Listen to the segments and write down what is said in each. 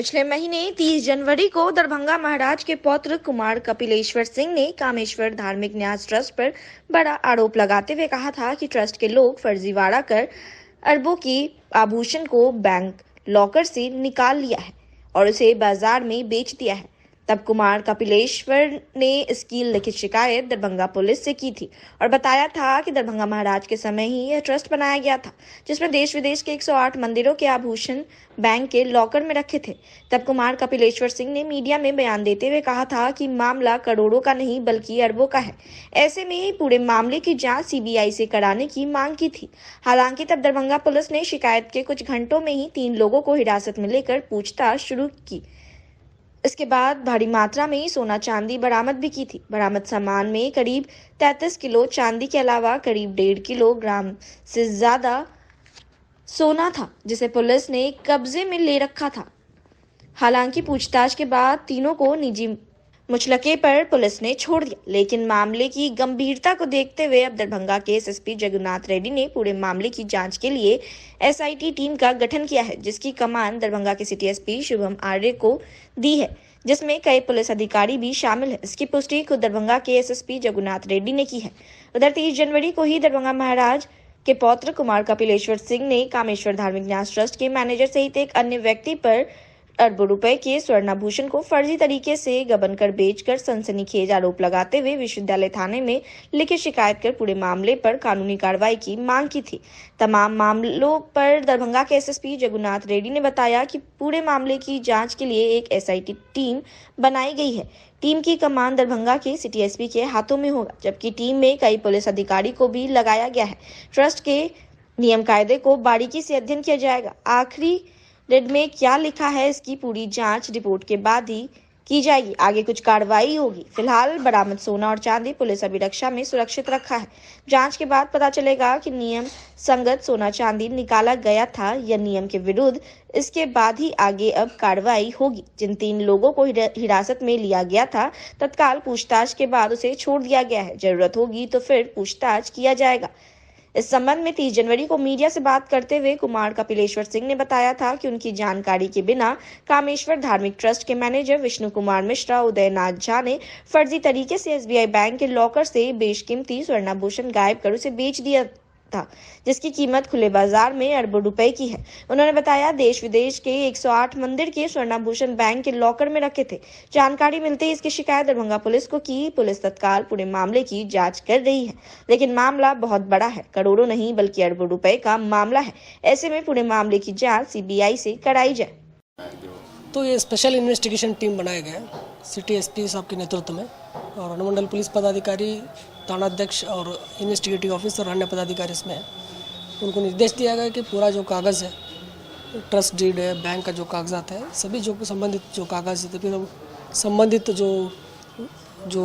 पिछले महीने 30 जनवरी को दरभंगा महाराज के पौत्र कुमार कपिलेश्वर सिंह ने कामेश्वर धार्मिक न्यास ट्रस्ट पर बड़ा आरोप लगाते हुए कहा था कि ट्रस्ट के लोग फर्जीवाड़ा कर अरबों की आभूषण को बैंक लॉकर से निकाल लिया है और उसे बाजार में बेच दिया है। तब कुमार कपिलेश्वर ने इसकी लिखित शिकायत दरभंगा पुलिस से की थी और बताया था कि दरभंगा महाराज के समय ही यह ट्रस्ट बनाया गया था, जिसमें देश विदेश के 108 मंदिरों के आभूषण बैंक के लॉकर में रखे थे। तब कुमार कपिलेश्वर सिंह ने मीडिया में बयान देते हुए कहा था कि मामला करोड़ों का नहीं बल्कि अरबों का है। ऐसे में पूरे मामले की जांच सीबीआई से कराने की मांग की थी। हालांकि तब दरभंगा पुलिस ने शिकायत के कुछ घंटों में ही 3 लोगों को हिरासत में लेकर पूछताछ शुरू की। इसके बाद भारी मात्रा में सोना चांदी बरामद भी की थी। बरामद सामान में करीब 33 किलो चांदी के अलावा करीब 1.5 किलोग्राम से ज्यादा सोना था, जिसे पुलिस ने कब्जे में ले रखा था। हालांकि पूछताछ के बाद तीनों को निजी मुचलके पर पुलिस ने छोड़ दिया, लेकिन मामले की गंभीरता को देखते हुए अब दरभंगा के एसएसपी जगन्नाथ रेड्डी ने पूरे मामले की जांच के लिए एसआईटी टीम का गठन किया है, जिसकी कमान दरभंगा के सिटी एसपी शुभम आर्य को दी है, जिसमें कई पुलिस अधिकारी भी शामिल है। इसकी पुष्टि खुद दरभंगा के एसएसपी जगन्नाथ रेड्डी ने की है। उधर 30 जनवरी को ही दरभंगा महाराज के पौत्र कुमार कपिलेश्वर सिंह ने कामेश्वर धार्मिक न्यास ट्रस्ट के मैनेजर सहित एक अन्य व्यक्ति पर अरबों रुपए के स्वर्णाभूषण को फर्जी तरीके से गबन कर बेचकर सनसनीखेज आरोप लगाते हुए विश्वविद्यालय थाने में लिखित शिकायत कर पूरे मामले पर कानूनी कार्रवाई की मांग की थी। तमाम मामलों पर दरभंगा के एसएसपी जगन्नाथ रेड्डी ने बताया कि पूरे मामले की जांच के लिए एक एसआईटी टीम बनाई गई है। टीम की कमान दरभंगा के सिटी एसपी के हाथों में होगा, जबकि टीम में कई पुलिस अधिकारी को भी लगाया गया है। ट्रस्ट के नियम कायदे को बारीकी से अध्ययन किया जाएगा। आखिरी रेड में क्या लिखा है, इसकी पूरी जांच रिपोर्ट के बाद ही की जाएगी। आगे कुछ कार्रवाई होगी। फिलहाल बरामद सोना और चांदी पुलिस अभिरक्षा में सुरक्षित रखा है। जांच के बाद पता चलेगा कि नियम संगत सोना चांदी निकाला गया था या नियम के विरुद्ध। इसके बाद ही आगे अब कार्रवाई होगी। जिन 3 लोगों को हिरासत में लिया गया था, तत्काल पूछताछ के बाद उसे छोड़ दिया गया है। जरूरत होगी तो फिर पूछताछ किया जाएगा। इस संबंध में 30 जनवरी को मीडिया से बात करते हुए कुमार कपिलेश्वर सिंह ने बताया था कि उनकी जानकारी के बिना कामेश्वर धार्मिक ट्रस्ट के मैनेजर विष्णु कुमार मिश्रा, उदयनाथ झा ने फर्जी तरीके से एसबीआई बैंक के लॉकर से बेशकीमती स्वर्णाभूषण गायब कर उसे बेच दिया था, जिसकी कीमत खुले बाजार में अरबों रुपए की है। उन्होंने बताया देश विदेश के 108 मंदिर के स्वर्णाभूषण बैंक के लॉकर में रखे थे। जानकारी मिलते ही इसकी शिकायत दरभंगा पुलिस को की। पुलिस तत्काल पूरे मामले की जांच कर रही है, लेकिन मामला बहुत बड़ा है। करोड़ों नहीं बल्कि अरबों रुपए का मामला है। ऐसे में पूरे मामले की जांच सीबीआई से कराई जाए। तो ये स्पेशल इन्वेस्टिगेशन टीम बनाया गया है सिटी एसपी साहब के नेतृत्व में, और अनुमंडल पुलिस पदाधिकारी, थानाध्यक्ष और इन्वेस्टिगेटिव ऑफिसर और अन्य पदाधिकारी इसमें हैं। उनको निर्देश दिया गया कि पूरा जो कागज़ है, ट्रस्ट डीड है, बैंक का जो कागजात है, सभी जो संबंधित जो कागज़ है, तो फिर संबंधित जो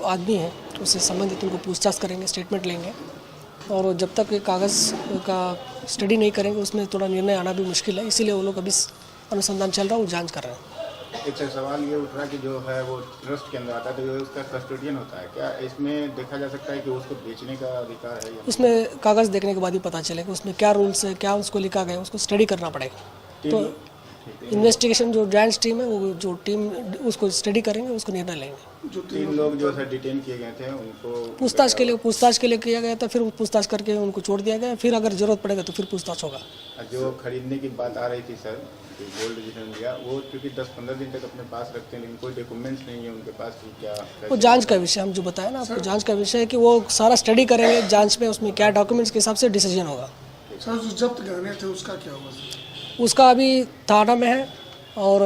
आदमी है उससे संबंधित उनको पूछताछ करेंगे, स्टेटमेंट लेंगे, और जब तक ये कागज़ का स्टडी नहीं करेंगे उसमें थोड़ा निर्णय आना भी मुश्किल है। इसीलिए वो लोग अभी अनुसंधान चल रहा है, वो जांच कर रहे हैं। एक सवाल ये उठ रहा है कि जो है वो ट्रस्ट के अंदर आता है तो ये उसका कस्टोडियन होता है, क्या इसमें देखा जा सकता है कि उसको बेचने का अधिकार है? उसमें कागज़ देखने के बाद ही पता चलेगा उसमें क्या रूल्स है, क्या उसको लिखा गया है, उसको स्टडी करना पड़ेगा। तो इन्वेस्टिगेशन जो जॉइंट टीम है, वो जो टीम उसको स्टडी करेंगे, उसको निर्णय लेंगे। जो 3 लोग जो है डिटेन किए गए थे उनको पूछताछ के लिए किया गया था, फिर पूछताछ करके उनको छोड़ दिया गया। फिर अगर जरूरत पड़ेगा तो फिर पूछताछ होगा। जो खरीदने की बात आ रही थी सर, गोल्ड जिन्होंने लिया वो क्योंकि 10-15 दिन तक अपने पास रखते हैं, लेकिन कोई डॉक्यूमेंट्स नहीं है उनके पास, क्या वो जांच का विषय, हम जो बताया ना आपको, जांच का विषय है कि वो सारा स्टडी करेंगे। जांच में उसमें क्या डॉक्यूमेंट्स के हिसाब से डिसीजन होगा। सर जो जब्त गहने थे उसका क्या होगा? उसका अभी थाना में है और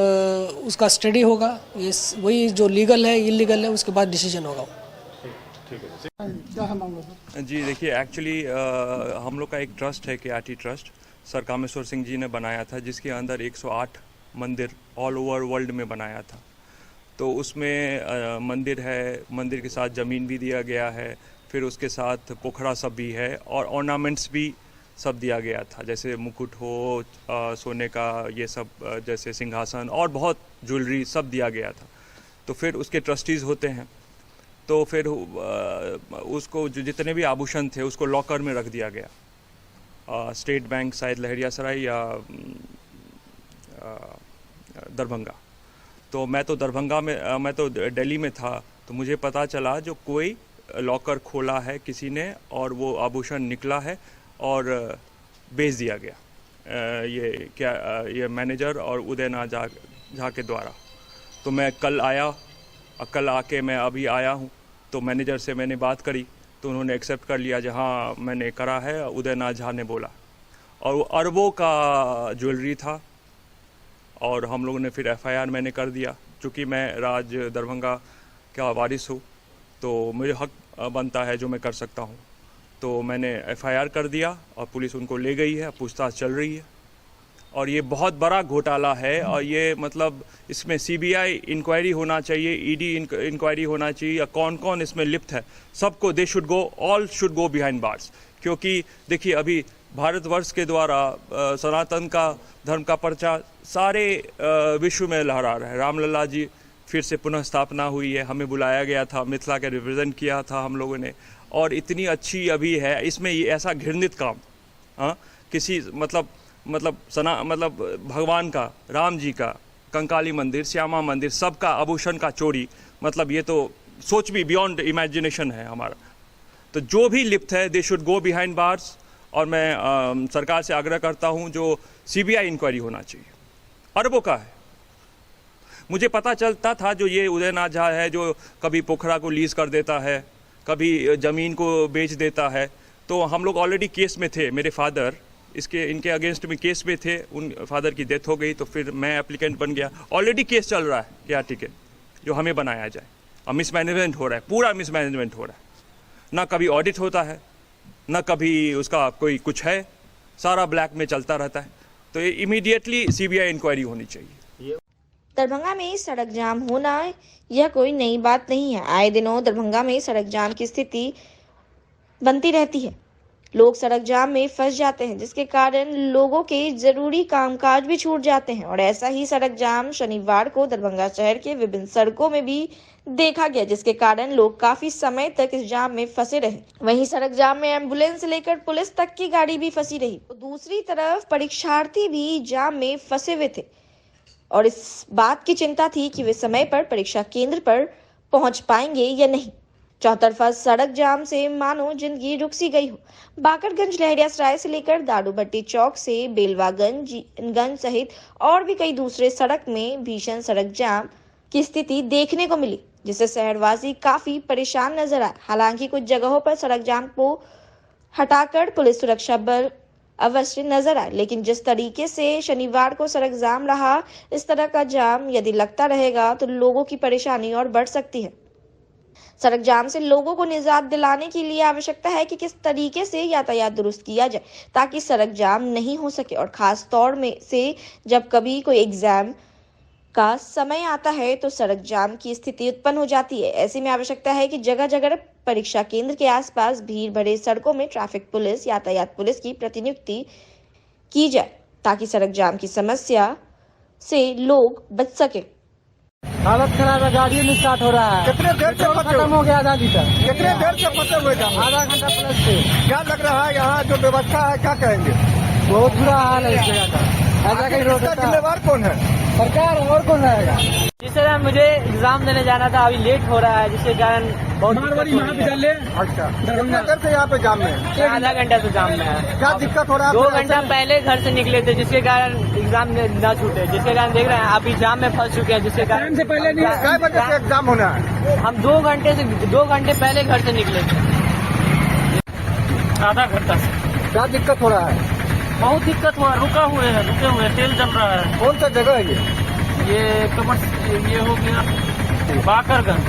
उसका स्टडी होगा। ये वही जो लीगल है, इलीगल है, उसके बाद डिसीजन होगा। क्या है मामला सर? जी देखिए, एक्चुअली हम लोग का एक ट्रस्ट है, KRT trust, sir Kameshwar Singh ji ने बनाया था, जिसके अंदर 108 मंदिर ऑल ओवर वर्ल्ड में बनाया था। तो उसमें मंदिर है, मंदिर के साथ ज़मीन भी दिया गया है, फिर उसके साथ पोखरा सब भी है और ऑर्नामेंट्स भी सब दिया गया था, जैसे मुकुट हो, सोने का ये सब, जैसे सिंहासन और बहुत ज्वेलरी सब दिया गया था। तो फिर उसके ट्रस्टीज़ होते हैं, तो फिर उसको जो जितने भी आभूषण थे उसको लॉकर में रख दिया गया। स्टेट बैंक शायद लहरियासराय या दरभंगा। तो मैं तो दरभंगा में मैं तो दिल्ली में था, तो मुझे पता चला जो कोई लॉकर खोला है किसी ने और वो आभूषण निकला है और बेच दिया गया, ये मैनेजर और उदयनाथ झा के द्वारा। तो मैं कल आके मैं अभी आया हूँ, तो मैनेजर से मैंने बात करी तो उन्होंने एक्सेप्ट कर लिया, जहाँ मैंने करा है उदयनाथ झा ने बोला, और वो अरबों का ज्वेलरी था। और हम लोगों ने फिर एफआईआर मैंने कर दिया, चूँकि मैं राज दरभंगा का वारिस हूँ तो मुझे हक बनता है जो मैं कर सकता हूँ। तो मैंने एफआईआर कर दिया और पुलिस उनको ले गई है, पूछताछ चल रही है। और ये बहुत बड़ा घोटाला है, और ये मतलब इसमें सीबीआई इंक्वायरी होना चाहिए, ईडी इंक्वायरी होना चाहिए, या कौन कौन इसमें लिप्त है सबको all should go behind bars. क्योंकि देखिए अभी भारतवर्ष के द्वारा सनातन का धर्म का प्रचार सारे विश्व में लहरा रहा है। रामलला जी फिर से पुनः स्थापना हुई है, हमें बुलाया गया था, मिथिला के रिप्रेजेंट किया था हम लोगों ने, और इतनी अच्छी अभी है इसमें ये ऐसा घृणित काम किसी मतलब भगवान का, राम जी का, कंकाली मंदिर, श्यामा मंदिर, सबका आभूषण का चोरी, मतलब ये तो सोच भी बियॉन्ड इमेजिनेशन है हमारा। तो जो भी लिप्त है they should go behind bars. और मैं सरकार से आग्रह करता हूं जो सीबीआई इंक्वायरी होना चाहिए, अरबों का है। मुझे पता चलता था जो ये उदयनाथ झा है जो कभी पोखरा को लीज कर देता है, कभी ज़मीन को बेच देता है। तो हम लोग ऑलरेडी केस में थे, मेरे फादर इनके अगेंस्ट में केस में थे, उन फादर की डेथ हो गई तो फिर मैं एप्लीकेंट बन गया। ऑलरेडी केस चल रहा है क्या टिकट जो हमें बनाया जाए, और मिसमैनेजमेंट हो रहा है, पूरा मिसमैनेजमेंट हो रहा है। ना कभी ऑडिट होता है, ना कभी उसका कोई कुछ है, सारा ब्लैक में चलता रहता है। तो ये इमीडिएटली सीबीआई इंक्वायरी होनी चाहिए। दरभंगा में सड़क जाम होना यह कोई नई बात नहीं है। आए दिनों दरभंगा में सड़क जाम की स्थिति बनती रहती है। लोग सड़क जाम में फंस जाते हैं, जिसके कारण लोगों के जरूरी कामकाज भी छूट जाते हैं। और ऐसा ही सड़क जाम शनिवार को दरभंगा शहर के विभिन्न सड़कों में भी देखा गया, जिसके कारण लोग काफी समय तक इस जाम में फंसे रहे। वहीं सड़क जाम में एम्बुलेंस से लेकर पुलिस तक की गाड़ी भी फंसी रही। तो दूसरी तरफ परीक्षार्थी भी जाम में फंसे हुए थे और इस बात की चिंता थी कि वे समय पर परीक्षा केंद्र पर पहुंच पाएंगे या नहीं। चौतरफा सड़क जाम से मानो जिंदगी रुक सी गई हो। बाकरगंज लहरिया सराय से लेकर दारूभट्टी चौक से बेलवागंज सहित और भी कई दूसरे सड़क में भीषण सड़क जाम की स्थिति देखने को मिली, जिससे शहरवासी काफी परेशान नजर आए। हालांकि कुछ जगहों पर सड़क जाम को हटाकर पुलिस सुरक्षा बल अवश्य नजर आए, लेकिन जिस तरीके से शनिवार को सड़क जाम रहा, इस तरह का जाम यदि लगता रहेगा तो लोगों की परेशानी और बढ़ सकती है। सड़क जाम से लोगों को निजात दिलाने के लिए आवश्यकता है कि किस तरीके से यातायात दुरुस्त किया जाए ताकि सड़क जाम नहीं हो सके। और खास तौर में से जब कभी कोई एग्जाम का समय आता है तो सड़क जाम की स्थिति उत्पन्न हो जाती है। ऐसे में आवश्यकता है कि जगह जगह परीक्षा केंद्र के आसपास भीड़ भरे सड़कों में ट्रैफिक पुलिस, यातायात पुलिस की प्रतिनियुक्ति की जाए ताकि सड़क जाम की समस्या से लोग बच सके। हालत खराब है, गाड़ी नहीं स्टार्ट हो रहा है। कितने देर से खत्म हो गया आधा लीटर। कितने देर से फंसे हुए जाम? आधा घंटा प्लस से। क्या लग रहा है यहाँ जो व्यवस्था है, क्या कहेंगे? बहुत बुरा हाल है इस जगह का। ऐसा कहीं रोड इसका जिम्मेवार कौन है? सरकार, और कौन रहेगा? जिस तरह मुझे एग्जाम देने जाना था, अभी लेट हो रहा है, जिसके कारण बहुत अच्छा, कितने देर से यहाँ पे जाम में है? आधा घंटा से जाम में है। क्या दिक्कत हो रहा है? 2 घंटा पहले घर से निकले थे, जिसके कारण एग्जाम न छूटे, जिसके कारण देख रहे हैं अभी जाम में फंस चुके हैं, जिसके कारण से पहले नहीं। क्या बजे से एग्जाम होना है? हम 2 घंटे पहले घर से निकले थे, आधा घंटा से। क्या दिक्कत हो रहा है? बहुत दिक्कत हुआ, रुके हुए तेल जल रहा है। कौन सा जगह है ये ये हो गया बाकरगंज।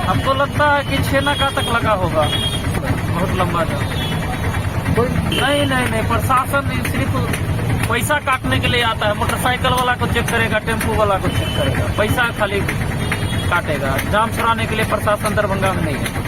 हमको लगता है कि 6 नाका तक लगा होगा, बहुत लंबा जाम। नहीं, प्रशासन सिर्फ पैसा काटने के लिए आता है। मोटरसाइकिल वाला को चेक करेगा, टेम्पो वाला को चेक करेगा, पैसा खाली काटेगा। जाम छुड़ाने के लिए प्रशासन दरभंगा में नहीं है।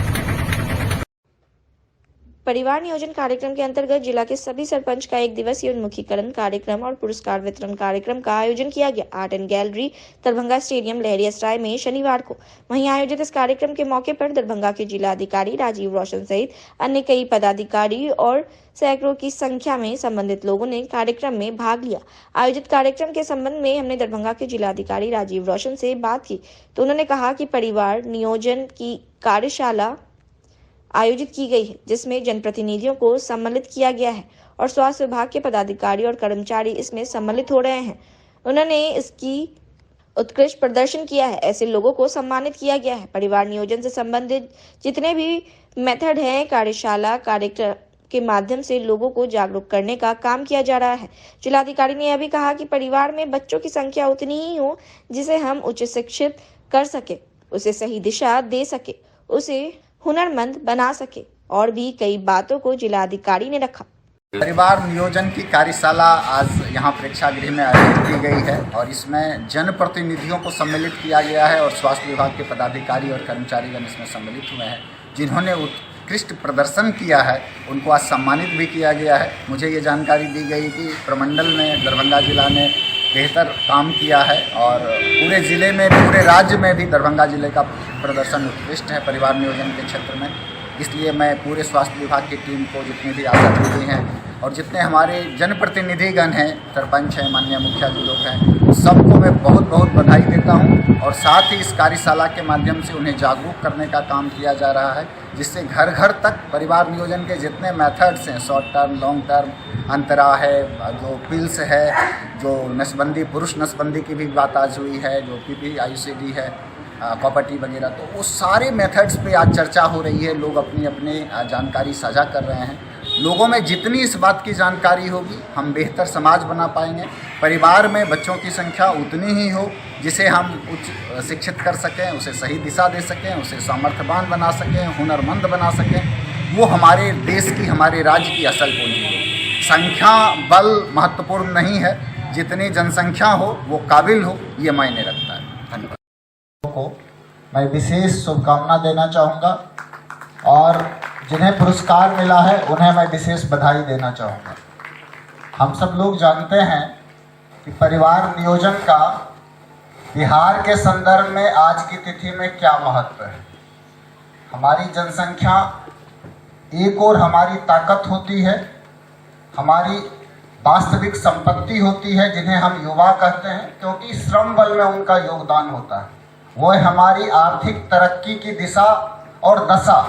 परिवार नियोजन कार्यक्रम के अंतर्गत जिला के सभी सरपंच का 1 दिवसीय उन्मुखीकरण कार्यक्रम और पुरस्कार वितरण कार्यक्रम का आयोजन किया गया। Art and gallery Darbhanga stadium Laheriasarai में शनिवार को। वहीं आयोजित इस कार्यक्रम के मौके पर दरभंगा के जिला अधिकारी राजीव रोशन सहित अन्य कई पदाधिकारी और सैकड़ों की संख्या में संबंधित लोगों ने कार्यक्रम में भाग लिया। आयोजित कार्यक्रम के संबंध में हमने दरभंगा के जिलाधिकारी राजीव रोशन से बात की तो उन्होंने कहा कि परिवार नियोजन की कार्यशाला आयोजित की गई है, जिसमें जनप्रतिनिधियों को सम्मिलित किया गया है और स्वास्थ्य विभाग के पदाधिकारी और कर्मचारी इसमें सम्मिलित हो रहे हैं। उन्होंने इसकी उत्कृष्ट प्रदर्शन किया है, ऐसे लोगों को सम्मानित किया गया है। परिवार नियोजन से संबंधित जितने भी मेथड हैं, कार्यशाला कार्यक्रम के माध्यम से लोगों को जागरूक करने का काम किया जा रहा है। जिलाधिकारी ने यह भी कहा कि परिवार में बच्चों की संख्या उतनी ही हो जिसे हम उच्च शिक्षित कर सके, उसे सही दिशा दे सके, उसे हुनरमंद बना सके और भी कई बातों को जिलाधिकारी ने रखा। परिवार नियोजन की कार्यशाला आज यहाँ प्रेक्षागृह में आयोजित की गई है और इसमें जनप्रतिनिधियों को सम्मिलित किया गया है और स्वास्थ्य विभाग के पदाधिकारी और कर्मचारीगण इसमें सम्मिलित हुए हैं। जिन्होंने उत्कृष्ट प्रदर्शन किया है उनको आज सम्मानित भी किया गया है। मुझे ये जानकारी दी गई कि प्रमंडल में दरभंगा जिला ने बेहतर काम किया है और पूरे ज़िले में, पूरे राज्य में भी दरभंगा ज़िले का प्रदर्शन उत्कृष्ट है परिवार नियोजन के क्षेत्र में। इसलिए मैं पूरे स्वास्थ्य विभाग की टीम को, जितने भी आशावादी हैं और जितने हमारे जनप्रतिनिधिगण हैं, सरपंच हैं, माननीय मुखिया जी लोग हैं, सबको मैं बहुत बहुत बधाई देता हूं। और साथ ही इस कार्यशाला के माध्यम से उन्हें जागरूक करने का काम किया जा रहा है, जिससे घर घर तक परिवार नियोजन के जितने मेथड्स हैं, शॉर्ट टर्म, लॉन्ग टर्म, अंतरा है, जो पिल्स है, जो नसबंदी, पुरुष नसबंदी की भी बात आज हुई है, जो PPICD है, कॉपर्टी वगैरह, तो वो सारे मेथड्स पे आज चर्चा हो रही है। लोग अपनी अपनी जानकारी साझा कर रहे हैं। लोगों में जितनी इस बात की जानकारी होगी, हम बेहतर समाज बना पाएंगे। परिवार में बच्चों की संख्या उतनी ही हो जिसे हम उच्च शिक्षित कर सकें, उसे सही दिशा दे सकें, उसे सामर्थ्यवान बना सकें, हुनरमंद बना सकें। वो हमारे देश की, हमारे राज्य की असल पूंजी हो। संख्या बल महत्वपूर्ण नहीं है, जितनी जनसंख्या हो वो काबिल हो, ये मायने रखता है। धन्यवाद। को मैं विशेष शुभकामना देना चाहूँगा और जिन्हें पुरस्कार मिला है उन्हें मैं विशेष बधाई देना चाहूँगा। हम सब लोग जानते हैं कि परिवार नियोजन का बिहार के संदर्भ में आज की तिथि में क्या महत्व है। हमारी जनसंख्या एक और हमारी ताकत होती है, हमारी वास्तविक संपत्ति होती है, जिन्हें हम युवा कहते हैं, क्योंकि श्रम बल में उनका योगदान होता है। वो हमारी आर्थिक तरक्की की दिशा और दशा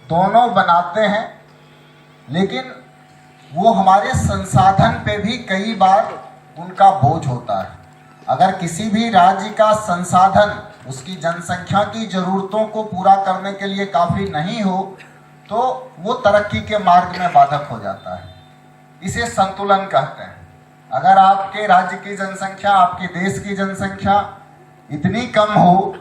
दोनों बनाते हैं, लेकिन वो हमारे संसाधन पे भी कई बार उनका बोझ होता है। अगर किसी भी राज्य का संसाधन उसकी जनसंख्या की ज़रूरतों को पूरा करने के लिए काफ़ी नहीं हो तो वो तरक्की के मार्ग में बाधक हो जाता है। इसे संतुलन कहते हैं। अगर आपके राज्य की जनसंख्या, आपके देश की जनसंख्या इतनी कम हो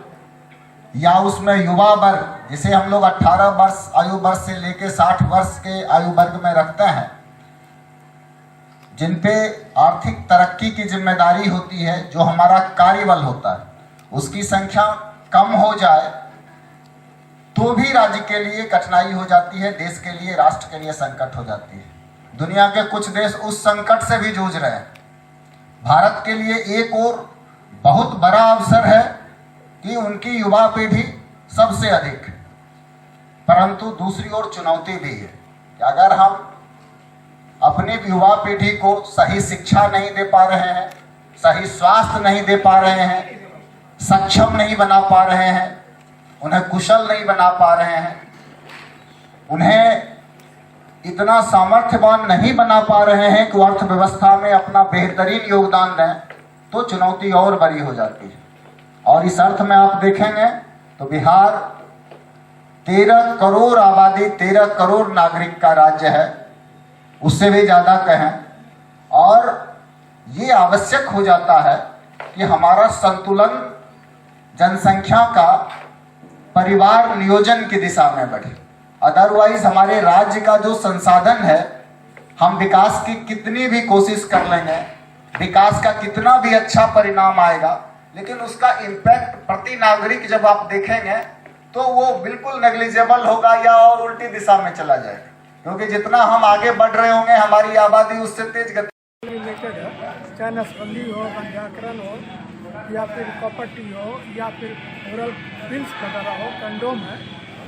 या उसमें युवा वर्ग, जिसे हम लोग 18 वर्ष आयु वर्ष से लेकर 60 वर्ष के आयु वर्ग में रखते हैं, जिन पे आर्थिक तरक्की की जिम्मेदारी होती है, जो हमारा कार्यबल होता है, उसकी संख्या कम हो जाए तो भी राज्य के लिए कठिनाई हो जाती है, देश के लिए, राष्ट्र के लिए संकट हो जाती है। दुनिया के कुछ देश उस संकट से भी जूझ रहे हैं। भारत के लिए एक और बहुत बड़ा अवसर है कि उनकी युवा पीढ़ी सबसे अधिक है, परंतु दूसरी ओर चुनौती भी है कि अगर हम अपनी युवा पीढ़ी को सही शिक्षा नहीं दे पा रहे हैं, सही स्वास्थ्य नहीं दे पा रहे हैं, सक्षम नहीं बना पा रहे हैं, उन्हें कुशल नहीं बना पा रहे हैं, उन्हें इतना सामर्थ्यवान नहीं बना पा रहे हैं कि अर्थव्यवस्था में अपना बेहतरीन योगदान दें, तो चुनौती और बड़ी हो जाती है। और इस अर्थ में आप देखेंगे तो बिहार 13 करोड़ आबादी, 13 करोड़ नागरिक का राज्य है, उससे भी ज्यादा कहें, और ये आवश्यक हो जाता है कि हमारा संतुलन जनसंख्या का परिवार नियोजन की दिशा में बढ़े। अदरवाइज हमारे राज्य का जो संसाधन है, हम विकास की कितनी भी कोशिश कर लेंगे, विकास का कितना भी अच्छा परिणाम आएगा, लेकिन उसका इम्पैक्ट प्रति नागरिक जब आप देखेंगे तो वो बिल्कुल नेग्लिजिबल होगा या और उल्टी दिशा में चला जाएगा। क्योंकि जितना हम आगे बढ़ रहे होंगे हमारी आबादी उससे तेज गति रिलेटेड है, चाहे नसबंदी हो, व्याकरण हो, या फिर प्रॉपर्टी हो, या फिर ओरल पिल्स वगैरह हो, कंडोम है,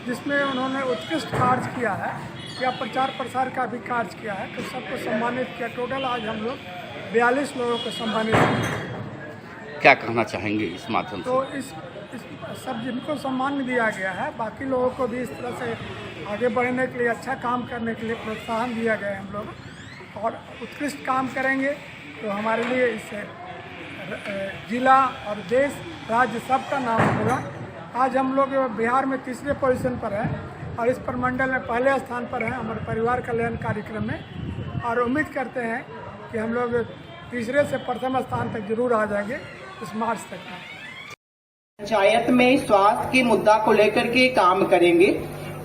जिसमें उन्होंने उत्कृष्ट कार्य किया है या प्रचार प्रसार का भी कार्य किया है, तो सबको सम्मानित किया। टोटल आज हम लोग 42 लोगों को सम्मानित किया। क्या कहना चाहेंगे इस माध्यम से? तो इस सब जिनको सम्मान दिया गया है, बाकी लोगों को भी इस तरह से आगे बढ़ने के लिए, अच्छा काम करने के लिए प्रोत्साहन दिया गया है हम लोग, और उत्कृष्ट काम करेंगे तो हमारे लिए इससे जिला और देश राज्य सबका नाम होगा। आज हम लोग बिहार में तीसरे पोजीशन पर हैं और इस प्रमंडल में पहले स्थान पर हैं हमारे परिवार कल्याण कार्यक्रम में, और उम्मीद करते हैं कि हम लोग तीसरे से प्रथम स्थान तक जरूर आ जाएंगे इस मार्च तक। पंचायत में स्वास्थ्य के मुद्दा को लेकर के काम करेंगे,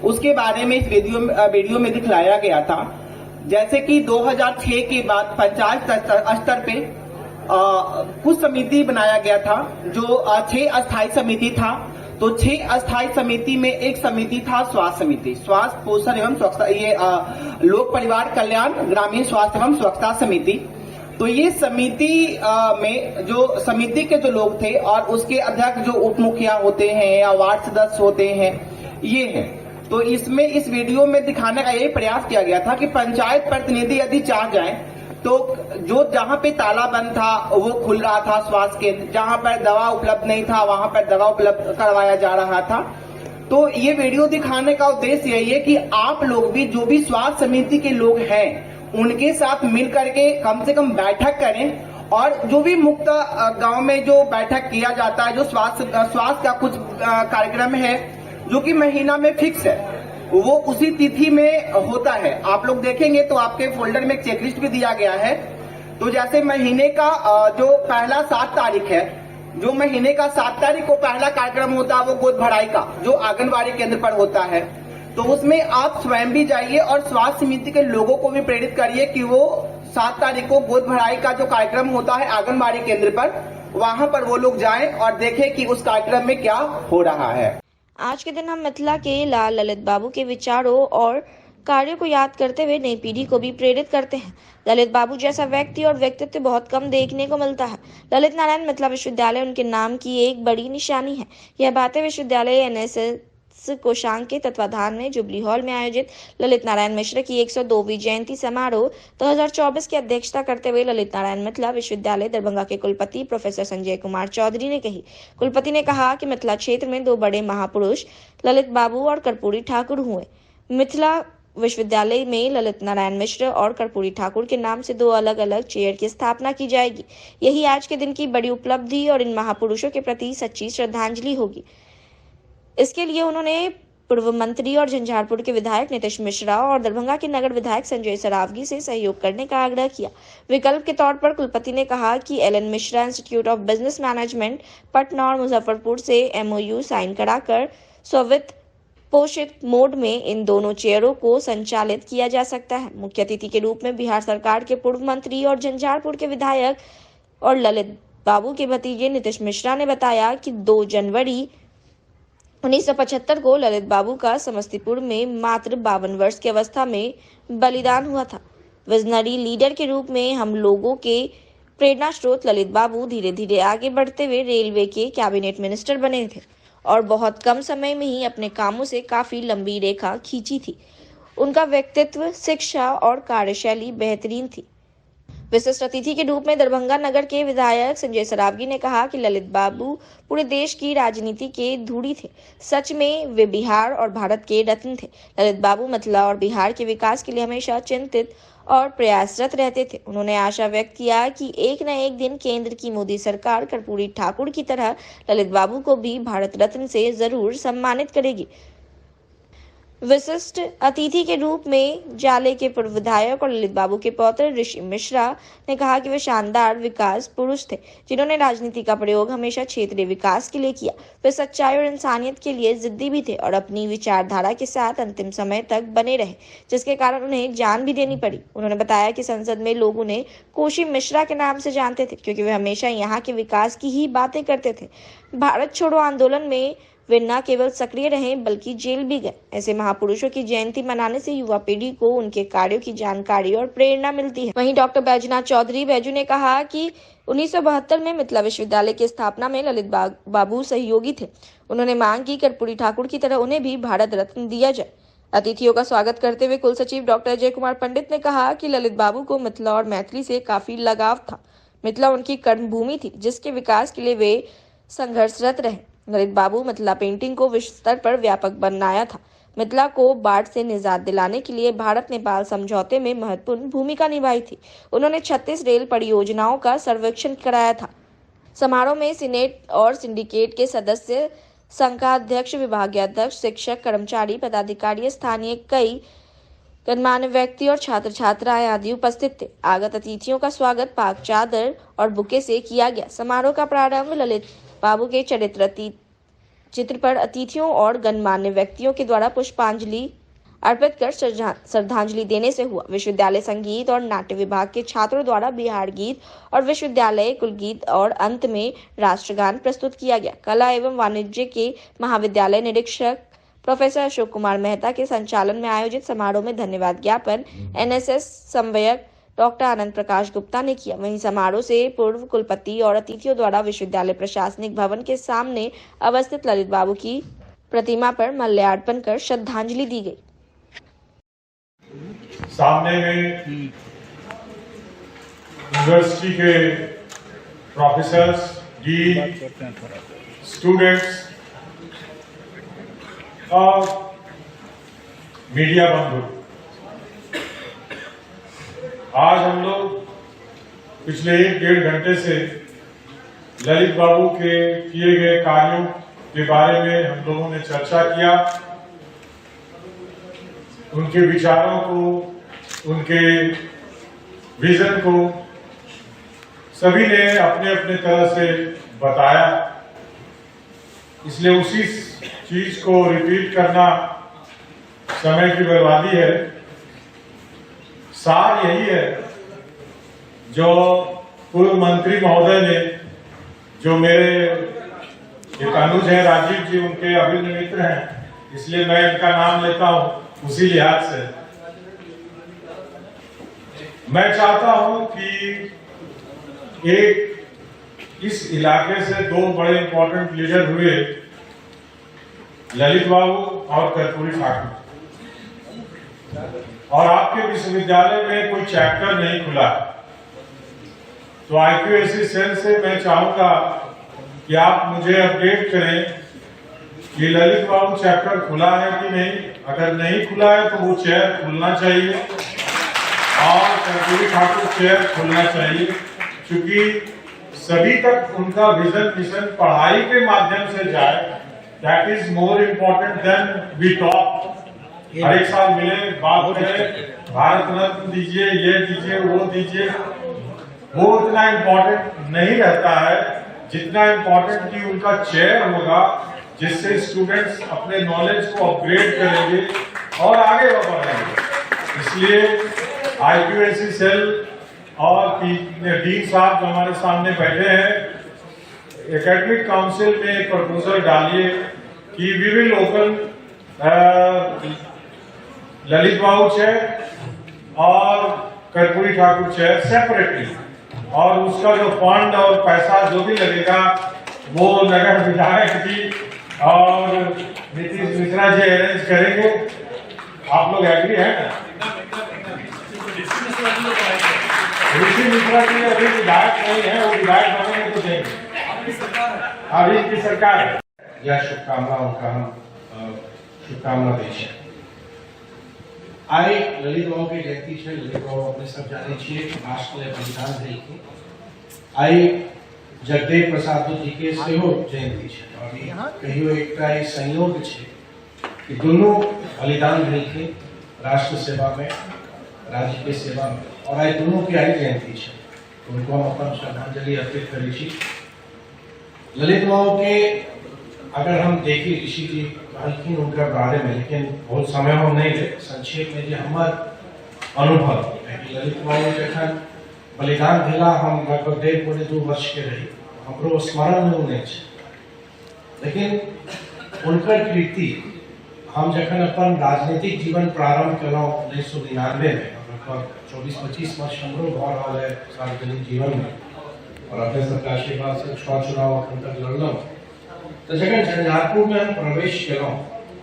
उसके बारे में इस वीडियो में दिखलाया गया था। जैसे कि 2006 के बाद पंचायत स्तर पे कुछ समिति बनाया गया था, जो 6 अस्थायी समिति था। तो 6 अस्थायी समिति में एक समिति था स्वास्थ्य समिति, स्वास्थ्य पोषण एवं स्वच्छता, ये लोक परिवार कल्याण ग्रामीण स्वास्थ्य एवं स्वच्छता समिति। तो ये समिति में जो समिति के जो लोग थे और उसके अध्यक्ष जो उप मुखिया होते हैं या वार्ड सदस्य होते हैं, ये हैं। तो इसमें इस वीडियो में दिखाने का यही प्रयास किया गया था कि पंचायत प्रतिनिधि यदि चाह जाए तो जो जहां पे ताला बंद था वो खुल रहा था स्वास्थ्य केंद्र, जहां पर दवा उपलब्ध नहीं था वहां पर दवा उपलब्ध करवाया जा रहा था। तो ये वीडियो दिखाने का उद्देश्य यही है कि आप लोग भी, जो भी स्वास्थ्य समिति के लोग हैं, उनके साथ मिल करके कम से कम बैठक करें, और जो भी मुक्त गांव में जो बैठक किया जाता है, जो स्वास्थ्य का कुछ कार्यक्रम है जो कि महीना में फिक्स है, वो उसी तिथि में होता है। आप लोग देखेंगे तो आपके फोल्डर में एक चेकलिस्ट भी दिया गया है। तो जैसे महीने का जो पहला 7 तारीख है, जो महीने का 7 तारीख को पहला कार्यक्रम होता है वो गोद भराई का, जो आंगनबाड़ी केंद्र पर होता है। तो उसमें आप स्वयं भी जाइए और स्वास्थ्य समिति के लोगों को भी प्रेरित करिए कि वो 7 तारीख को गोद भराई का जो कार्यक्रम होता है आंगनबाड़ी केंद्र पर, वहां पर वो लोग जाएं और देखें कि उस कार्यक्रम में क्या हो रहा है। आज के दिन हम मिथिला के लाल ललित बाबू के विचारों और कार्यों को याद करते हुए नई पीढ़ी को भी प्रेरित करते हैं। ललित बाबू जैसा व्यक्ति और व्यक्तित्व बहुत कम देखने को मिलता है। ललित नारायण मिथिला विश्वविद्यालय उनके नाम की एक बड़ी निशानी है। यह बातें विश्वविद्यालय NSS कोषांग के तत्वाधान में जुबली हॉल में आयोजित ललित नारायण मिश्र की 102वीं जयंती समारोह 2024 की अध्यक्षता करते हुए ललित नारायण मिथिला विश्वविद्यालय दरभंगा के कुलपति प्रोफेसर संजय कुमार चौधरी ने कही। कुलपति ने कहा कि मिथिला क्षेत्र में 2 बड़े महापुरुष ललित बाबू और कर्पूरी ठाकुर हुए। मिथिला विश्वविद्यालय में ललित नारायण मिश्र और कर्पूरी ठाकुर के नाम से 2 अलग अलग चेयर की स्थापना की जाएगी। यही आज के दिन की बड़ी उपलब्धि और इन महापुरुषों के प्रति सच्ची श्रद्धांजलि होगी। इसके लिए उन्होंने पूर्व मंत्री और झंझारपुर के विधायक नीतीश मिश्रा और दरभंगा के नगर विधायक संजय सरावगी से सहयोग करने का आग्रह किया। विकल्प के तौर पर कुलपति ने कहा कि LN Mishra institute of business management Patna और मुजफ्फरपुर से MOU साइन कराकर स्ववित्त पोषित मोड में इन दोनों चेयरों को संचालित किया जा सकता है। मुख्य अतिथि के रूप में बिहार सरकार के पूर्व मंत्री और झंझारपुर के विधायक और ललित बाबू के भतीजे नीतीश मिश्रा ने बताया कि 2 जनवरी 1975 को ललित बाबू का समस्तीपुर में मात्र 52 वर्ष की अवस्था में बलिदान हुआ था। विजनरी लीडर के रूप में हम लोगों के प्रेरणा स्रोत ललित बाबू धीरे धीरे आगे बढ़ते हुए रेलवे के कैबिनेट मिनिस्टर बने थे और बहुत कम समय में ही अपने कामों से काफी लंबी रेखा खींची थी। उनका व्यक्तित्व, शिक्षा और कार्यशैली बेहतरीन थी। विशिष्ट अतिथि के रूप में दरभंगा नगर के विधायक संजय सरावगी ने कहा कि ललित बाबू पूरे देश की राजनीति के धूड़ी थे। सच में वे बिहार और भारत के रत्न थे। ललित बाबू मिथिला और बिहार के विकास के लिए हमेशा चिंतित और प्रयासरत रहते थे। उन्होंने आशा व्यक्त किया कि एक न एक दिन केंद्र की मोदी सरकार कर्पूरी ठाकुर की तरह ललित बाबू को भी भारत रत्न से जरूर सम्मानित करेगी। विशिष्ट अतिथि के रूप में जाले के पूर्व विधायक और ललित बाबू के पौत्र ऋषि मिश्रा ने कहा कि वे शानदार विकास पुरुष थे, जिन्होंने राजनीति का प्रयोग हमेशा क्षेत्रीय विकास के लिए किया। वे सच्चाई और इंसानियत के लिए जिद्दी भी थे और अपनी विचारधारा के साथ अंतिम समय तक बने रहे, जिसके कारण उन्हें जान भी देनी पड़ी। उन्होंने बताया कि संसद में लोग उन्हें कोशी मिश्रा के नाम से जानते थे, क्योंकि वे हमेशा यहाँ के विकास की ही बातें करते थे। भारत छोड़ो आंदोलन में वे न केवल सक्रिय रहे बल्कि जेल भी गए। ऐसे महापुरुषों की जयंती मनाने से युवा पीढ़ी को उनके कार्यों की जानकारी और प्रेरणा मिलती है। वहीं डॉक्टर बैजनाथ चौधरी बैजू ने कहा कि 1972 में मिथिला विश्वविद्यालय की स्थापना में ललित बाबू सहयोगी थे। उन्होंने मांग की कर्पूरी ठाकुर की तरह उन्हें भी भारत रत्न दिया जाए। अतिथियों का स्वागत करते हुए कुल सचिव डॉक्टर अजय कुमार पंडित ने कहा कि ललित बाबू को मिथिला और मैथिली से काफी लगाव था। मिथिला उनकी कर्मभूमि थी, जिसके विकास के लिए वे संघर्षरत रहे। ललित बाबू मिथिला पेंटिंग को विश्व स्तर पर व्यापक बनाया था। मिथिला को बाढ़ से निजात दिलाने के लिए भारत नेपाल समझौते में महत्वपूर्ण भूमिका निभाई थी। उन्होंने 36 रेल परियोजनाओं का सर्वेक्षण कराया था। समारोह में सीनेट और सिंडिकेट के सदस्य, संघ का अध्यक्ष, विभागीय अध्यक्ष, शिक्षक, कर्मचारी, पदाधिकारी, स्थानीय कई गणमान्य व्यक्ति और छात्र छात्राएं आदि उपस्थित थे। आगत अतिथियों का स्वागत पाक चादर और बुके से किया गया। समारोह का प्रारंभ ललित बाबू के चित्र पर अतिथियों और गणमान्य व्यक्तियों के द्वारा पुष्पांजलि अर्पित कर श्रद्धांजलि देने से हुआ। विश्वविद्यालय संगीत और नाट्य विभाग के छात्रों द्वारा बिहार गीत और विश्वविद्यालय कुल गीत और अंत में राष्ट्रगान प्रस्तुत किया गया। कला एवं वाणिज्य के महाविद्यालय निरीक्षक प्रोफेसर अशोक कुमार मेहता के संचालन में आयोजित समारोह में धन्यवाद ज्ञापन एनएसएस समन्वयक डॉक्टर आनंद प्रकाश गुप्ता ने किया। वहीं समारोह से पूर्व कुलपति और अतिथियों द्वारा विश्वविद्यालय प्रशासनिक भवन के सामने अवस्थित ललित बाबू की प्रतिमा पर माल्यार्पण कर श्रद्धांजलि दी गई। सामने में यूनिवर्सिटी के प्रोफेसर्स, डीन, स्टूडेंट्स और मीडिया बंधु, आज हम लोग पिछले 1-1.5 घंटे से ललित बाबू के किए गए कार्यों के बारे में हम लोगों ने चर्चा किया। उनके विचारों को, उनके विजन को सभी ने अपने अपने तरह से बताया। इसलिए उसी चीज को रिपीट करना समय की बर्बादी है। सार यही है जो पूर्व मंत्री महोदय ने, जो मेरे एक अनुज है राजीव जी, उनके अभिन्न मित्र हैं, इसलिए मैं इनका नाम लेता हूं उसी लिहाज से। मैं चाहता हूं कि एक इस इलाके से 2 बड़े इंपॉर्टेंट लीडर हुए, ललित बाबू और कर्पूरी ठाकुर, और आपके विश्वविद्यालय में कोई चैप्टर नहीं खुला। तो IQAC सेल से मैं चाहूंगा कि आप मुझे अपडेट करें कि ललित बाबू चैप्टर खुला है कि नहीं। अगर नहीं खुला है तो वो चेयर खुलना चाहिए और कर्पूरी ठाकुर चेयर खुलना चाहिए, क्योंकि सभी तक उनका विजन मिशन पढ़ाई के माध्यम से जाए। That is more important than we talk. हर एक साल मिले, बात करें, भारत रत्न दीजिए, ये दीजिए, वो दीजिए, वो उतना इम्पोर्टेंट नहीं रहता है जितना इम्पोर्टेंट कि उनका चेयर होगा, जिससे स्टूडेंट्स अपने नॉलेज को अपग्रेड करेंगे और आगे बढ़ेंगे। इसलिए IQAC सेल और डीन साहब जो हमारे सामने बैठे हैं, एकेडमिक काउंसिल में एक प्रपोजल डालिए कि we will open Lalit Babu chair और कर्पूरी ठाकुर चेयर सेपरेटली, और उसका जो फंड और पैसा जो भी लगेगा वो नगर विधायक जी और नीतीश मिश्रा जी अरेंज करेंगे। आप लोग एग्री है ना? ऋषि मिश्रा जी अभी विधायक नहीं है, वो विधायक बनेंगे तो देंगे। अभी इनकी सरकार है। यह शुभकामनाओं का हम शुभकामना देश है। आज ललित बाबू की जयंती है। ललित बाबू अपने सब जाने छे राष्ट्र के बलिदान देके आई जगदेव प्रसाद जी के सेहो जयंती है और कहियो एकटा ई संयोग है कि दोनों बलिदान देके राष्ट्र सेवा में, राज्य के सेवा में, और आज दोनों की आई जयंती है। तो उनको हम अपन श्रद्धांजलि अर्पित करी छी। ललित बाबू के अगर हम देखिए, ऋषि जी कहलखिन उनका बारे में, लेकिन बहुत समय हम नहीं ले, संक्षेप में जो हमार अनुभव है कि ललित बाबू जखन बलिदान भेला, हम लगभग 1.5-2 वर्ष के रही, हमरो स्मरण में नहीं है। लेकिन उनकर कृति हम जखन अपन राजनीतिक जीवन प्रारंभ कलहुँ 1999 में, लगभग 24-25 वर्ष हमरो भऽ रहल है सार्वजनिक जीवन में, और अपने सबके आशीर्वाद से 6 चुनाव अखन तक लड़लहुँ। तो जखन झंझारपुर में हम प्रवेश कलहुँ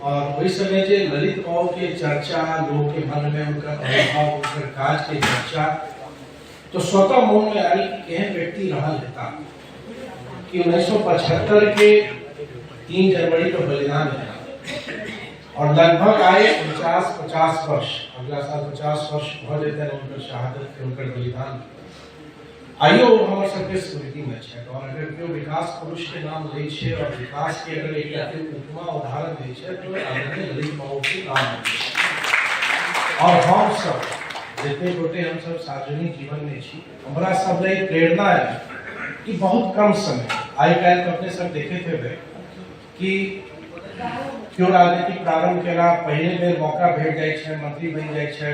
और वही समय जे ललित बाबू के चर्चा, लोग के मन में उनका अनुभव, उनकर काज के चर्चा, तो स्वतः मन में आई कि एहन व्यक्ति रहल हेता कि 1975 के 3 जनवरी को बलिदान है और लगभग आए 50 वर्ष, अगला साल 50 वर्ष भऽ जेतनि उनकर शहादत के, उनकर बलिदान। आइयो हमर सबके स्मृति में छै, और अगर केओ विकास पुरुष के नाम लै छै और विकास के अगर एक उपमा उदाहरण दै छै तो आदरणीय ललित बाबू के नाम है। और हम सब जते गोटे हम सब सार्वजनिक जीवन में छी, हमरा सब लेल प्रेरणा है कि बहुत कम समय आइ काल्हि अपने सब देखैत हेबै कि केओ राजनीतिक प्रारंभ केला, पहले बेर मौका भेट जाइ छै, मंत्री बनि जाइ छै,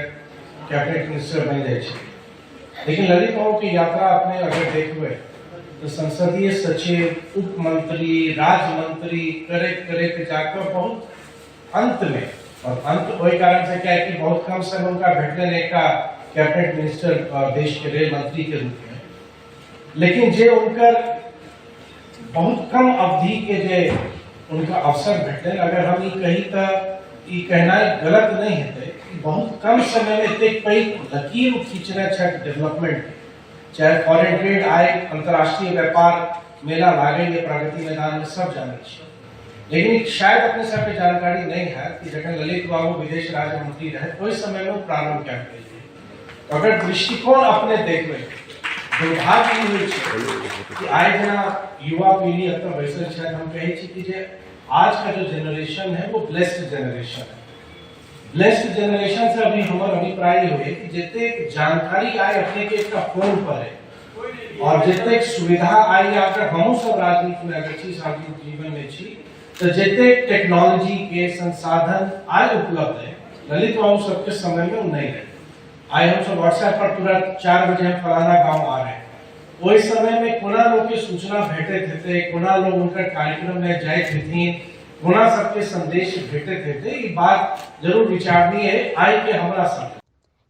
कैबिनेट मिनिस्टर बनि जाइ छै, लेकिन ललित बाबू की यात्रा अपने अगर देखबै तो संसदीय सचिव, उप मंत्री, राज्य मंत्री करे जाकर बहुत अंत में, और अंत वही कारण से क्या है कि बहुत कम समय उनका भेटने का कैबिनेट मिनिस्टर देश के रेल मंत्री के रूप में, लेकिन जे उनकर बहुत कम अवधि के जे उनका अवसर भेटल, अगर हम कही तो ई कहना गलत नहीं है, बहुत कम समय में एतेक पैघ लकीर खींचने छथि डेवलपमेंट, चाहे फॉरेन ट्रेड आए, अंतर्राष्ट्रीय व्यापार मेला लागे, प्रगति मैदान में सब जाने छी, लेकिन शायद अपने सबके जानकारी नहीं है कि जखन ललित बाबू विदेश राज्य मंत्री रहे ओहि समय में प्रारंभ क्या थे। तो अगर दृष्टिकोण अपने देखबै, दुर्भाग्य ई होइ छै कि आइ जेना युवा पीढ़ी एतऽ बैसल छथि, हम कहै छी कि जे आज का जो जनरेशन है वो ब्लेस्ड जनरेशन है। ब्लेस्ड जनरेशन से अभी हमारा अभिप्राय हुए कि जितने जानकारी आए अपने के एक फोन पर है, और जितने सुविधा आई, अगर हम सब राजनीति में अगर छी, सार्वजनिक जीवन में छी, तो जितने टेक्नोलॉजी के संसाधन आए उपलब्ध है, ललित बाबू सबके समय में नहीं रहे। आज हम सब व्हाट्सएप पर तुरंत 4 बजे हम फलाना गाँव आ रहे हैं, वही समय में कोना लोग के सूचना भेटे थे, कोना लोग उनका कार्यक्रम में जाए थे, कोना सबके संदेश भेटे थे, ये बात जरूर विचारनीय है आई के हमारा साथ।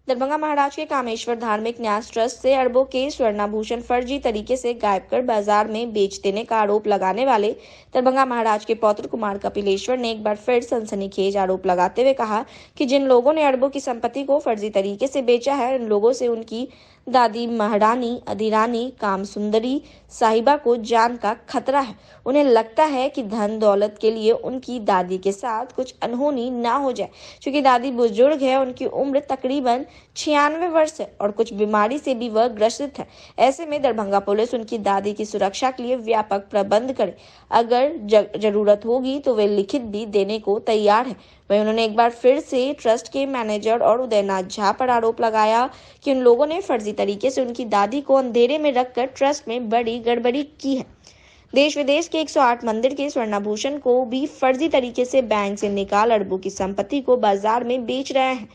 दरभंगा महाराज के कामेश्वर धार्मिक न्यास ट्रस्ट से अरबों के स्वर्णाभूषण फर्जी तरीके से गायब कर बाजार में बेच देने का आरोप लगाने वाले दरभंगा महाराज के पौत्र कुमार कपिलेश्वर ने एक बार फिर सनसनीखेज आरोप लगाते हुए कहा कि जिन लोगों ने अरबों की संपत्ति को फर्जी तरीके से बेचा है, उन लोगों से उनकी दादी महारानी, अधिरानी, काम सुंदरी साहिबा को जान का खतरा है। उन्हें लगता है कि धन दौलत के लिए उनकी दादी के साथ कुछ अनहोनी ना हो जाए। चूंकि दादी बुजुर्ग है, उनकी उम्र तकरीबन 96 वर्ष है और कुछ बीमारी से भी वह ग्रसित है। ऐसे में दरभंगा पुलिस उनकी दादी की सुरक्षा के लिए व्यापक प्रबंध करे। अगर जरूरत होगी तो वे लिखित भी देने को तैयार है। वहीं उन्होंने एक बार फिर से ट्रस्ट के मैनेजर और उदयनाथ झा पर आरोप लगाया कि उन लोगों ने फर्जी तरीके से उनकी दादी को अंधेरे में रखकर ट्रस्ट में बड़ी गड़बड़ी की है। देश विदेश के 108 मंदिर के स्वर्णाभूषण को भी फर्जी तरीके से बैंक से निकाल अरबों की संपत्ति को बाजार में बेच रहे हैं।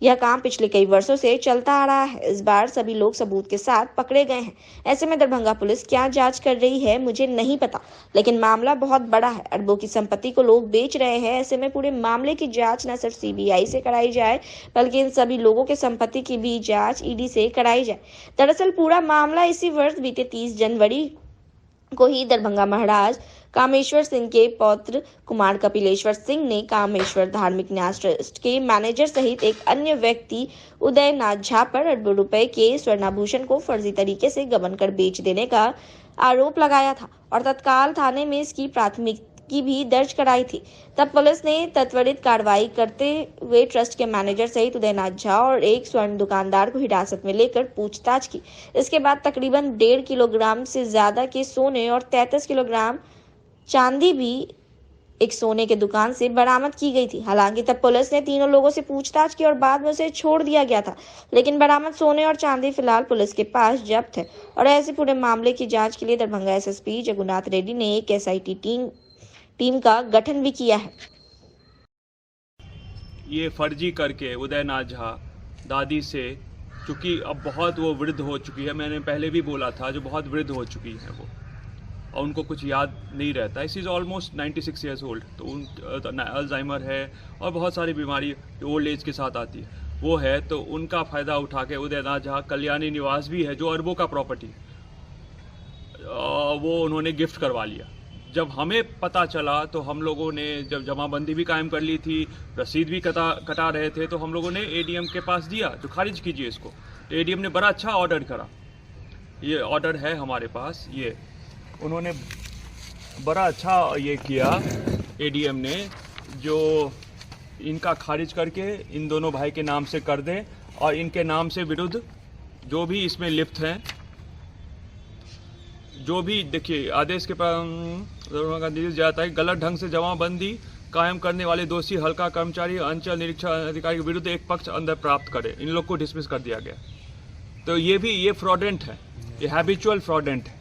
यह काम पिछले कई वर्षों से चलता आ रहा है। इस बार सभी लोग सबूत के साथ पकड़े गए हैं। ऐसे में दरभंगा पुलिस क्या जांच कर रही है मुझे नहीं पता, लेकिन मामला बहुत बड़ा है। अरबों की संपत्ति को लोग बेच रहे हैं। ऐसे में पूरे मामले की जांच न सिर्फ सीबीआई से कराई जाए, बल्कि इन सभी लोगों के संपत्ति की भी जांच ईडी से कराई जाए। दरअसल पूरा मामला इसी वर्ष बीते 30 जनवरी को ही दरभंगा महाराज कामेश्वर सिंह के पौत्र कुमार कपिलेश्वर सिंह ने कामेश्वर धार्मिक न्यास ट्रस्ट के मैनेजर सहित एक अन्य व्यक्ति उदयनाथ झा पर अरबों रुपए के स्वर्णाभूषण को फर्जी तरीके से गबन कर बेच देने का आरोप लगाया था और तत्काल थाने में इसकी प्राथमिकी भी दर्ज कराई थी। तब पुलिस ने त्वरित कार्रवाई करते हुए ट्रस्ट के मैनेजर सहित उदयनाथ झा और एक स्वर्ण दुकानदार को हिरासत में लेकर पूछताछ की। इसके बाद तकरीबन 1.5 किलोग्राम से ज्यादा के सोने और 33 किलोग्राम चांदी भी एक सोने के दुकान से बरामद की गई थी। हालांकि तब पुलिस ने तीनों लोगों से पूछताछ की और बाद में उसे छोड़ दिया गया था, लेकिन बरामद सोने और चांदी फिलहाल पुलिस के पास जब्त है। और ऐसे पूरे मामले की जांच के लिए दरभंगा एसएसपी जगुनाथ रेड्डी ने एक एसआईटी टीम का गठन भी किया है। ये फर्जी करके उदयनाथ झा दादी से, चूँकि अब बहुत वो वृद्ध हो चुकी है, मैंने पहले भी बोला था, जो बहुत वृद्ध हो चुकी है वो, और उनको कुछ याद नहीं रहता। इस इज़ ऑलमोस्ट 96 ईयर्स ओल्ड, तो उन अल्जाइमर है और बहुत सारी बीमारी ओल्ड एज के साथ आती है वो है, तो उनका फ़ायदा उठा के उदयनाथ झा कल्याणी निवास भी है जो अरबों का प्रॉपर्टी वो उन्होंने गिफ्ट करवा लिया। जब हमें पता चला तो हम लोगों ने जब जमाबंदी भी कायम कर ली थी, रसीद भी कटा रहे थे, तो हम लोगों ने एडीएम के पास दिया जो खारिज कीजिए इसको। तो एडीएम ने बड़ा अच्छा ऑर्डर करा, ये ऑर्डर है हमारे पास, ये उन्होंने बड़ा अच्छा ये किया एडीएम ने, जो इनका खारिज करके इन दोनों भाई के नाम से कर दें और इनके नाम से विरुद्ध जो भी इसमें लिप्त हैं, जो भी देखिए आदेश के निर्देश जाता है गलत ढंग से जमाबंदी कायम करने वाले दोषी हल्का कर्मचारी अंचल निरीक्षण अधिकारी के विरुद्ध एक पक्ष अंदर प्राप्त करे, इन लोग को डिसमिस कर दिया गया। तो ये फ्रॉडेंट है, ये हैबिचुअल फ्रॉडेंट है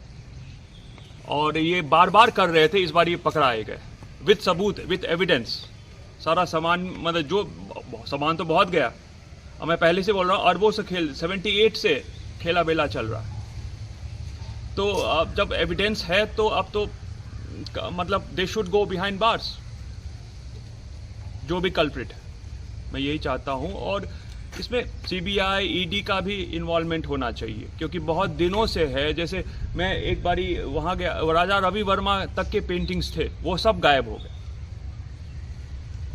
और ये बार बार कर रहे थे, इस बार ये पकड़ाए गए विद सबूत विद एविडेंस। सारा सामान मतलब जो सामान तो बहुत गया, अब मैं पहले से बोल रहा हूँ अरबों से 78 से खेला बेला चल रहा है। तो अब जब एविडेंस है तो अब तो मतलब they should go behind bars, जो भी कल्प्रिट है, मैं यही चाहता हूं। और इसमें सीबीआई ईडी का भी इन्वॉल्वमेंट होना चाहिए, क्योंकि बहुत दिनों से है। जैसे मैं एक बारी वहां गया, राजा रवि वर्मा तक के पेंटिंग्स थे, वो सब गायब हो गए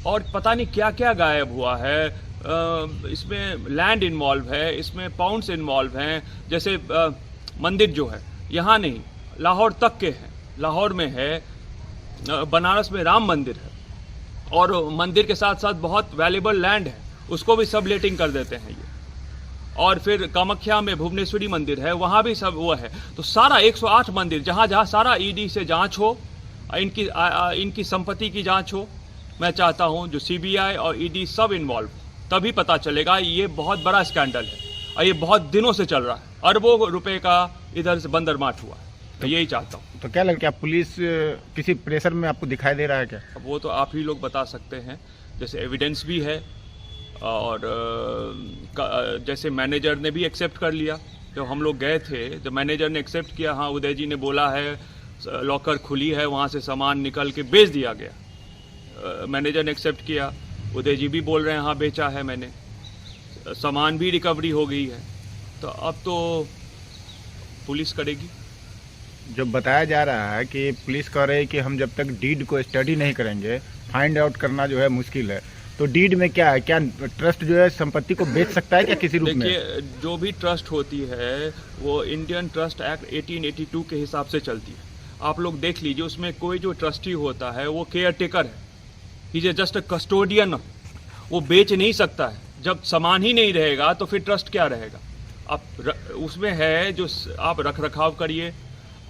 और पता नहीं क्या क्या गायब हुआ है। इसमें लैंड इन्वॉल्व है, इसमें पाउंड्स इन्वॉल्व हैं। जैसे मंदिर जो है यहाँ नहीं, लाहौर तक के हैं, लाहौर में है, बनारस में राम मंदिर है और मंदिर के साथ साथ बहुत वैल्यूएबल लैंड है, उसको भी सब लेटिंग कर देते हैं ये। और फिर कामाख्या में भुवनेश्वरी मंदिर है, वहाँ भी सब वो है। तो सारा 108 मंदिर जहाँ जहाँ सारा ईडी से जांच हो, इनकी संपत्ति की जांच हो, मैं चाहता हूँ जो सीबीआई और ईडी सब इन्वॉल्व, तभी पता चलेगा। ये बहुत बड़ा स्कैंडल है और ये बहुत दिनों से चल रहा है, अरबों रुपए का इधर से बंदरमाट हुआ। तो यही चाहता हूँ। तो क्या लगता है पुलिस किसी प्रेशर में आपको दिखाई दे रहा है क्या? अब वो तो आप ही लोग बता सकते हैं। जैसे एविडेंस भी है और जैसे मैनेजर ने भी एक्सेप्ट कर लिया। जब हम लोग गए थे तो मैनेजर ने एक्सेप्ट किया, हाँ उदय जी ने बोला है लॉकर खुली है, वहाँ से सामान निकल के बेच दिया गया। मैनेजर ने एक्सेप्ट किया, उदय जी भी बोल रहे हैं हाँ बेचा है मैंने, सामान भी रिकवरी हो गई है। तो अब तो पुलिस करेगी। जो बताया जा रहा है कि पुलिस कह रही है कि हम जब तक डीड को स्टडी नहीं करेंगे फाइंड आउट करना जो है मुश्किल है। तो डीड में क्या है, क्या ट्रस्ट जो है संपत्ति को बेच सकता है क्या किसी रूप में? देखिए जो भी ट्रस्ट होती है वो इंडियन ट्रस्ट एक्ट 1882 के हिसाब से चलती है। आप लोग देख लीजिए, उसमें कोई जो ट्रस्टी होता है वो केयर टेकर है, he is just a custodian. वो बेच नहीं सकता है। जब सामान ही नहीं रहेगा तो फिर ट्रस्ट क्या रहेगा? आप उसमें है जो आप रख रखाव करिए,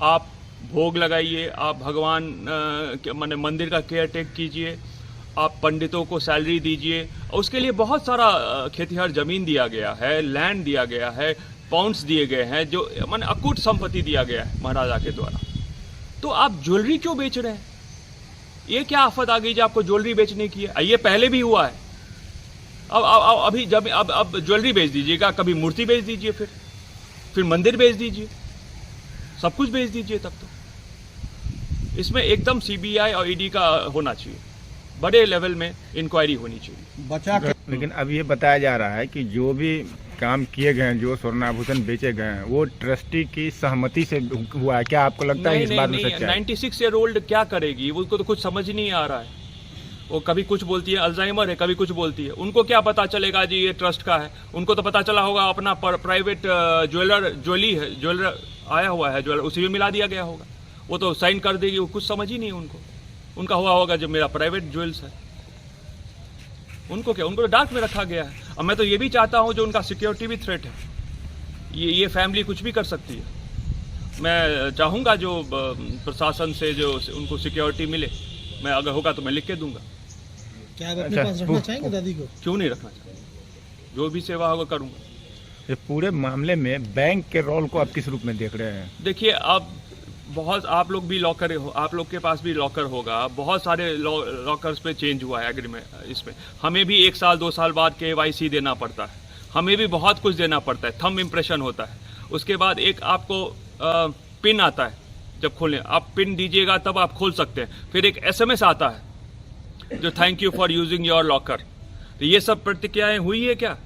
आप भोग लगाइए, आप भगवान माने मंदिर का केयर टेक कीजिए, आप पंडितों को सैलरी दीजिए। उसके लिए बहुत सारा खेतिहर जमीन दिया गया है, लैंड दिया गया है, पाउंड्स दिए गए हैं, जो माने अकूट संपत्ति दिया गया है महाराजा के द्वारा। तो आप ज्वेलरी क्यों बेच रहे हैं? ये क्या आफत आ गई जो आपको ज्वेलरी बेचने की है? ये पहले भी हुआ है। अभी जब अब ज्वेलरी बेच दीजिएगा, कभी मूर्ति बेच दीजिए, फिर मंदिर बेच दीजिए, सब कुछ बेच दीजिए। तब तो इसमें एकदम सीबीआई और ईडी का होना चाहिए, बड़े लेवल में इंक्वायरी होनी चाहिए। बचा कर। लेकिन अब ये बताया जा रहा है कि जो भी काम किए गए हैं, जो स्वर्णाभूषण बेचे गए हैं, वो ट्रस्टी की सहमति से हुआ है। क्या आपको लगता है इस बात में सच्चाई? 96 ईयर ओल्ड क्या करेगी? उसको तो कुछ समझ नहीं आ रहा है। वो कभी कुछ बोलती है, अल्जाइमर है, कभी कुछ बोलती है। उनको क्या पता चलेगा जी ये ट्रस्ट का है? उनको तो पता चला होगा अपना प्राइवेट ज्वेलर आया हुआ है, ज्वेलर उसी में मिला दिया गया होगा। वो तो साइन कर देगी, वो कुछ समझ ही नहीं उनको। उनका हुआ होगा जब मेरा प्राइवेट ज्वेल्स है। उनको क्या, उनको तो डार्क में रखा गया है। और मैं तो ये भी चाहता हूँ जो उनका सिक्योरिटी भी थ्रेट है, ये फैमिली कुछ भी कर सकती है। मैं चाहूँगा जो प्रशासन से जो उनको सिक्योरिटी मिले, मैं अगर होगा तो मैं लिख के दूंगा। क्या आप अपने पास रखना चाहेंगे दादी को? क्यों नहीं रखना चाहेंगे, जो भी सेवा होगा करूँगा। ये पूरे मामले में बैंक के रोल को आप किस रूप में देख रहे हैं? देखिए अब बहुत आप लोग भी लॉकर हो, आप लोग के पास भी लॉकर होगा, बहुत सारे लॉकर्स पे चेंज हुआ है एग्रीमेंट। इसमें हमें भी 1 साल 2 साल बाद KYC देना पड़ता है, हमें भी बहुत कुछ देना पड़ता है, थंब इम्प्रेशन होता है, उसके बाद एक आपको पिन आता है जब खोलें, आप पिन दीजिएगा तब आप खोल सकते हैं। फिर एक SMS आता है जो thank you for using your locker. तो ये सब प्रतिक्रियाएं हुई है क्या?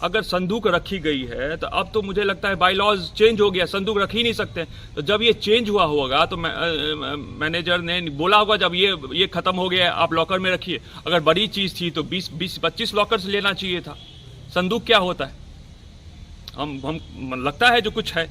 अगर संदूक रखी गई है तो अब तो मुझे लगता है बाई लॉज चेंज हो गया, संदूक रख ही नहीं सकते। तो जब ये चेंज हुआ होगा तो मैनेजर ने बोला होगा जब ये खत्म हो गया आप लॉकर में रखिए। अगर बड़ी चीज थी तो 20-25 लॉकर से लेना चाहिए था। संदूक क्या होता है? हम लगता है जो कुछ है